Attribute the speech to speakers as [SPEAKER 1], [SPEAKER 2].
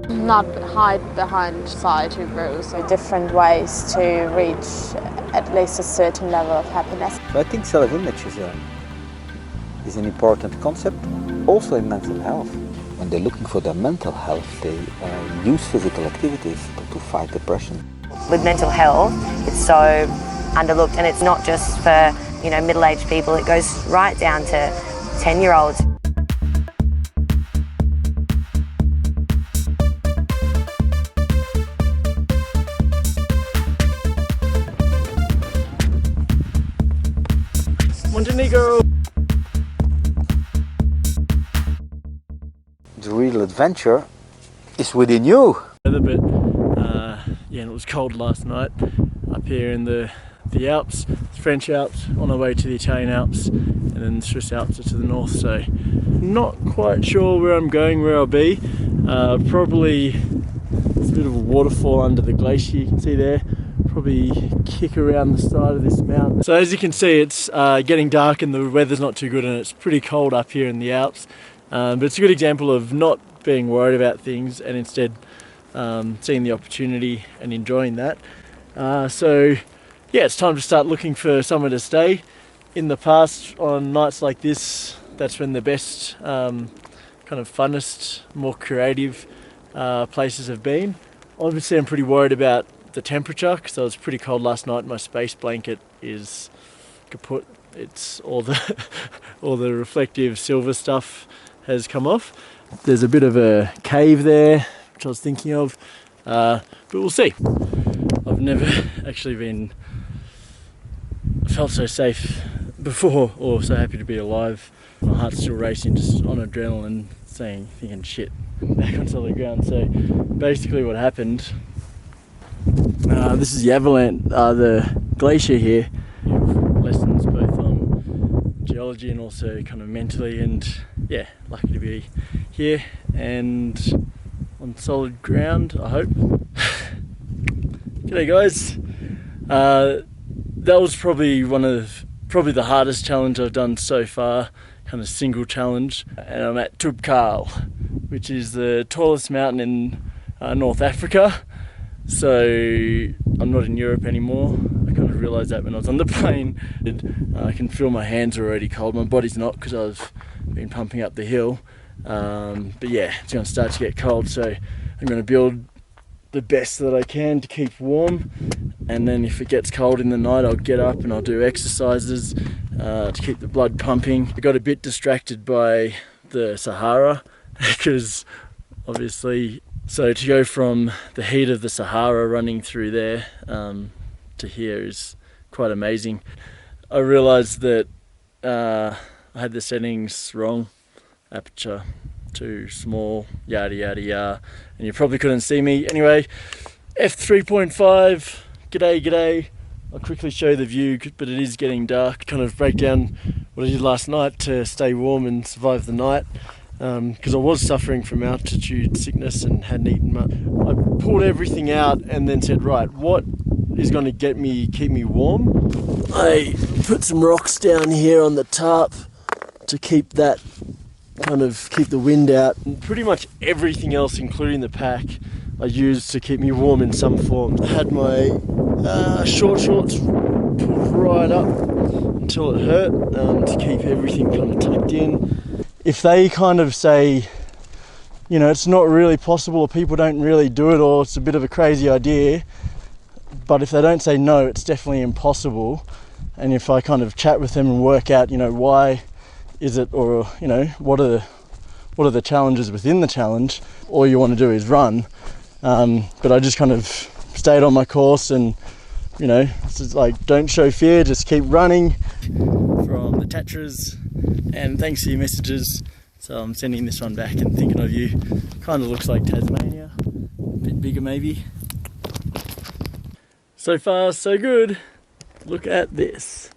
[SPEAKER 1] Not hide behind society rules.
[SPEAKER 2] Different ways to reach at least a certain level of happiness.
[SPEAKER 3] So I think self-image is an important concept, also in mental health. When they're looking for their mental health, they use physical activities to fight depression.
[SPEAKER 4] With mental health, it's so underlooked, and it's not just for middle-aged people. It goes right down to 10-year-olds.
[SPEAKER 5] Montenegro!
[SPEAKER 3] The real adventure is within you.
[SPEAKER 5] Yeah, and it was cold last night up here in the Alps, French Alps, on our way to the Italian Alps, and then the Swiss Alps are to the north. So not quite sure where I'm going, where I'll be. Probably there's a bit of a waterfall under the glacier you can see there. Probably kick around the side of this mountain. So as you can see, it's getting dark and the weather's not too good, and it's pretty cold up here in the Alps. But it's a good example of not being worried about things and instead seeing the opportunity and enjoying that. So yeah, it's time to start looking for somewhere to stay. In the past, on nights like this, that's when the best kind of funnest, more creative places have been. Obviously I'm pretty worried about the temperature because it was pretty cold last night. My space blanket is kaput. It's all the reflective silver stuff has come off. There's a bit of a cave there which I was thinking of, but we'll see. I've never actually felt so safe before, or so happy to be alive. My heart's still racing, just on adrenaline, thinking shit, back on solid ground. So basically what happened, this is the avalanche, the glacier here. Lessons both on geology and also kind of mentally, and yeah, lucky to be here and on solid ground, I hope. G'day guys. That was probably the hardest challenge I've done so far, kind of single challenge, and I'm at Toubkal, which is the tallest mountain in North Africa. So I'm not in Europe anymore. I kind of realised that when I was on the plane. I can feel my hands are already cold. My body's not, because I've been pumping up the hill. But yeah, it's going to start to get cold, so I'm going to build the best that I can to keep warm, and then if it gets cold in the night, I'll get up and I'll do exercises to keep the blood pumping. I got a bit distracted by the Sahara because obviously, so to go from the heat of the Sahara running through there to here is quite amazing. I realized that I had the settings wrong, aperture too small, yada yada yada, and you probably couldn't see me. Anyway, f3.5, g'day. I'll quickly show the view, but it is getting dark. Kind of break down what I did last night to stay warm and survive the night, because I was suffering from altitude sickness and hadn't eaten much. I pulled everything out and then said, right, what is going to keep me warm? I put some rocks down here on the top to keep the wind out. And pretty much everything else, including the pack, I used to keep me warm in some form. I had my shorts pulled right up until it hurt, to keep everything kind of tucked in. If they kind of say, it's not really possible, or people don't really do it, or it's a bit of a crazy idea, but if they don't say no, it's definitely impossible. And if I kind of chat with them and work out, why is it, or what are the challenges within the challenge, all you want to do is run. But I just kind of stayed on my course, and it's just like, don't show fear, just keep running. From the Tatras, and thanks for your messages. So I'm sending this one back and thinking of you. Kind of looks like Tasmania, a bit bigger maybe. So far so good. Look at this.